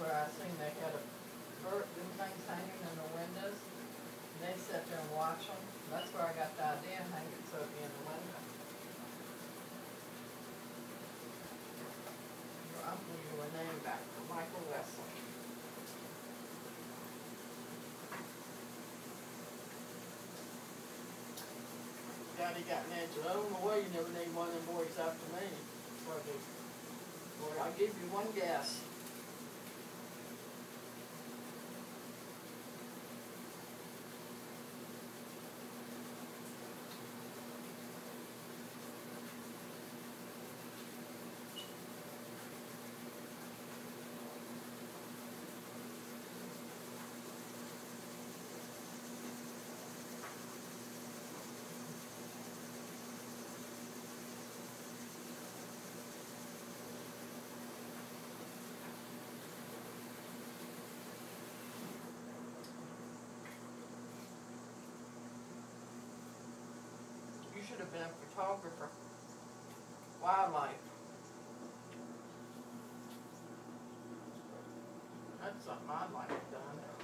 where I seen they had a bird, them things hanging in the windows. And they sit there and watch them. That's where I got the idea, hang it so it'd be in the window. I'll give you a name back for Michael Wesley. Daddy got mad, so I don't know why you never named one of them boys after me. So I did. Boy, I'll give you one guess. You should have been a photographer. Wildlife. That's something I'd like to done.